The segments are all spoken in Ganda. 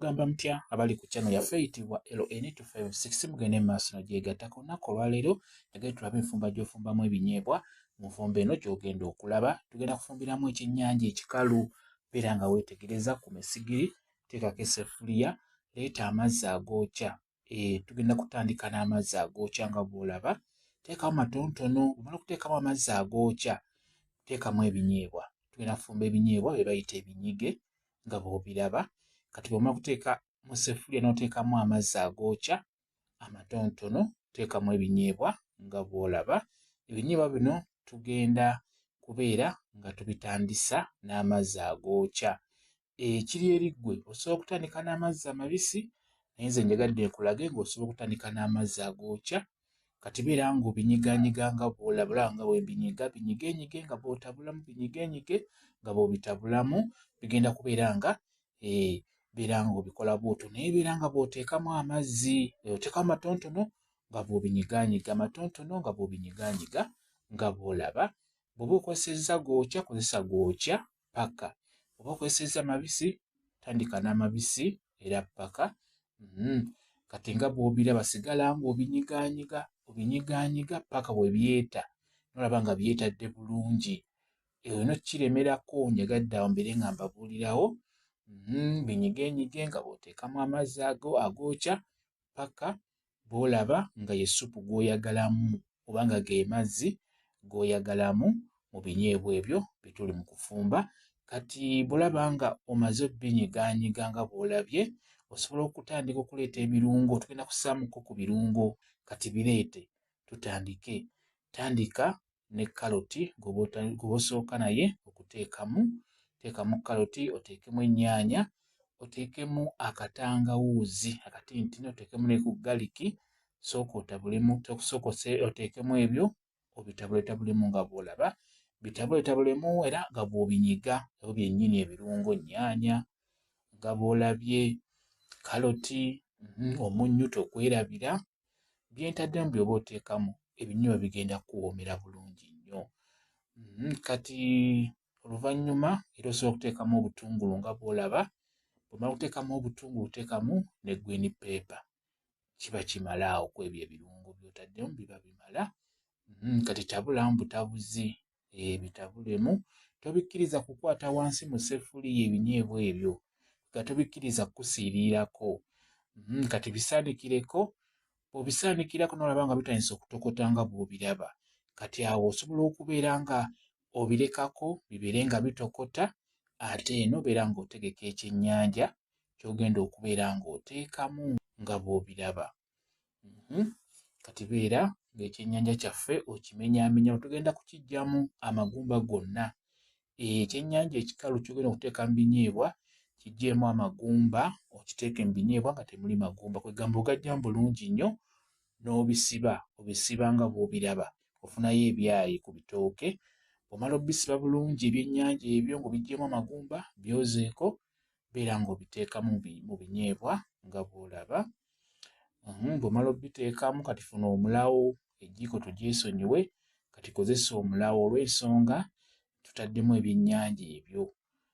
Gamba mutya abali ku channel yaffe eyitibwa LN256 mugende maaso nagyegattako olunaku olwaleero yagenda tulabe enfumba gy'ofumbamu ebinyeebwa. Mu nfumba eno gy'ogenda okulaba tugenda kufumbiramu ekyennyanja ekikalu. Beera nga weetegereza ku misigiri, teekako essefuliya, leeta amazzi agookya. Tugenda kutandika n'amazzi agookya nga bw'olaba. Teekamu matonotono, omala okuteekamu amazzi agookya teekamu ebinyeebwa. Tugenda kufumba ebinyeebwa bye bayita ebinyige nga bw'obiraba. Kati bw'omala kuteeka mu ssefuliya n'oteekamu amazzi agookya amatonotono, teekamu ebinyeebwa nga bw'olaba. Ebinyeebwa bino tugenda kubeera nga tubitandisa n'amazzi agookya. Ekiri eri ggwe osobola okutandika n'amazzi amabisi, naye nze njagadde nkulage ng'osobola okutandika n'amazzi agookya. Kati beera ng'obinyiganyiga nga bw'olaba, olaba nga bwe mbinyiga, binyigenyige nga bw'otabulamu, binyigenyige nga bw'obitabulamu. Bigenda kubeera nga beera ng'obikola bw'otyo, naye beera nga bw'oteekamu amazzi, oteekamu matonotono nga bw'obinyiganyiga, matonotono nga bw'obinyiganyiga nga bw'olaba. Bw'oba okozesezza gookya, kozesa gookya paka. Bw'oba okozesezza mabisi, tandika n'amabisi era paka. Kati nga bw'obiraba sigala ng'obinyiganyiga, obinyiganyiga paka bwe byeta, n'olaba nga byetadde bulungi. Nokiremerako njagadde awo mbeere nga mbabuulirawo. Binyigenyige nga bw'oteekamu amazzi agookya paka bw'olaba nga ye ssupu gw'oyagalamu oba nga ge mazzi g'oyagalamu mu binyeebwa ebyo bye tuli mu kufumba. Kati bw'olaba nga omaze obbinyiganyiga nga bw'olabye, osobola okutandika okuleeta ebirungo. Tugenda kussaamuko ku birungo, kati bireete tutandike. Tandika ne kaloti gwoba osooka naye okuteekamu. Teekamu kaloti, oteekemu ennyaanya, oteekemu akatangawuuzi akatintini, oteekemu ne ku galiki. Sooka oteekemu ebyo obitabuletabulemu nga bw'olaba. Bitabuletabulemu era nga bw'obinyiga ebyo byennyini ebirungo, nnyaanya nga bw'olabye, kaloti, omunnyu togwerabira. Byentaddemu by'oba oteekamu, ebinyeebwa bigenda kuwoomera bulungi nnyo. Kati oluvannyuma era osobola okuteekamu obutungulu nga bw'olaba. Bw'omala okuteekamu obutungulu oteekamu ne green pepper. Kiba kimala awo ku ebyo ebirungo by'otaddemu biba bimala. Kati tabulamu butabuzi, bitabulemu. Tobikkiriza kukwata wansi mu ssefuliya ebinyeebwa ebyo, nga tobikkiriza kukusiirirako. Kati bisaanikireko. Bw'obisaanikirako n'olaba nga bitandise okutokota nga bw'obiraba, kati awo osobola okubeera nga obirekako bibeere nga bitokota. Ate eno beera ng'otegeka ekyennyanja ky'ogenda okubeera ng'oteekamu nga bw'obiraba. Kati beera ng'ekyennyanja kyaffe okimenyaamenya. Tugenda kukiggyamu amagumba gonna. Ekyennyanja ekikalu ky'ogenda okuteeka mu binyeebwa kiggyeemu amagumba, okiteeke mu binyeebwa nga temuli magumba. Kwegamba ogaggyamu bulungi nnyo n'obisiba. Obisiba nga bw'obiraba, ofunayo ebyayi ku bitooke. Omala obisiba bulungi ebyennyanja ebyo ng'obiggyeemu amagumba, byozeeko, beera ng'obiteeka mu binyeebwa nga bw'olaba. Bw'omala obiteekamu, kati funa omulawo, ejjiiko togyesonyiwe. Kati kozesa omulawo olw'ensonga tutaddemu ebyennyanja ebyo.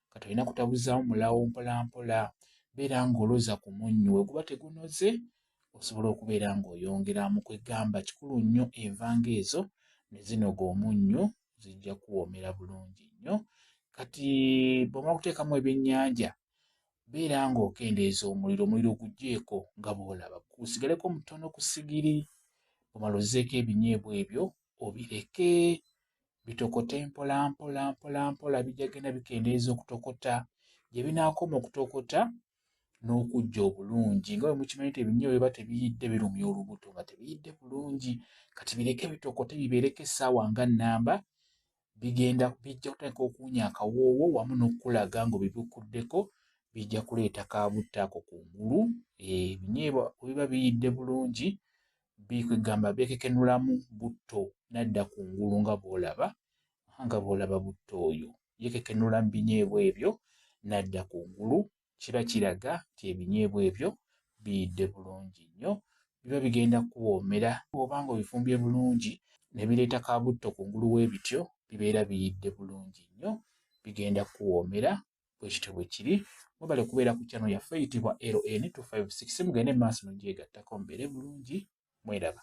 Kati olina kutabuzaamu mulawo mpolampola. Beera ng'oloza ku munnyo. Bwe guba tegunoze, osobola okubeera ng'oyongeramu. Kwegamba kikulu nnyo enva ng'ezo ne zinoga omunnyo, zijja kuwoomera bulungi nnyo. Kati bw'omala okuteekamu ebyennyanja, beera ng'okendeeza omuliro gugyeko nga bw'olaba. Gusigaleko mutono ku ssigiri. Bw'omala ozzeeko ebinyeebwa ebyo obireke bitokote mpolampola. Bijja genda bikendeeza okutokota. Gye binaakoma okutokota n'okujja obulungi, nga bwe mukimanyi nti ebinyeebwa biba tebiyidde birumya olubuto nga tebiyidde bulungi. Kati bireke bitokote, bibeereko essaawa nga nnamba. Bijja kutandika okuwunya akawoowo wamu n'okulaga ng'obibikuddeko. Bijja kuleeta kaabutta ako kungulu. Ebinyeebwa bwe biba biyidde bulungi, kwegamba byekekenulamu butto nadda kungulu nga bw'olaba butto oyo yekekenula mu binyeebwa ebyo nadda kungulu. Kiba kiraga nti ebinyeebwa ebyo biyidde bulungi nnyo, biba bigenda kuwoomera. Bw'oba ng'obifumbye bulungi ne bireeta kaabutto kungulu w'ebityo, bibeera biyidde bulungi nnyo, bigenda kuwoomera. Bwe kityo bwe kiri. mwebale kubeera ku channel yaffe eyitibwa LN256 mugende maaso nogyegattako mubeere bulungi mweraba.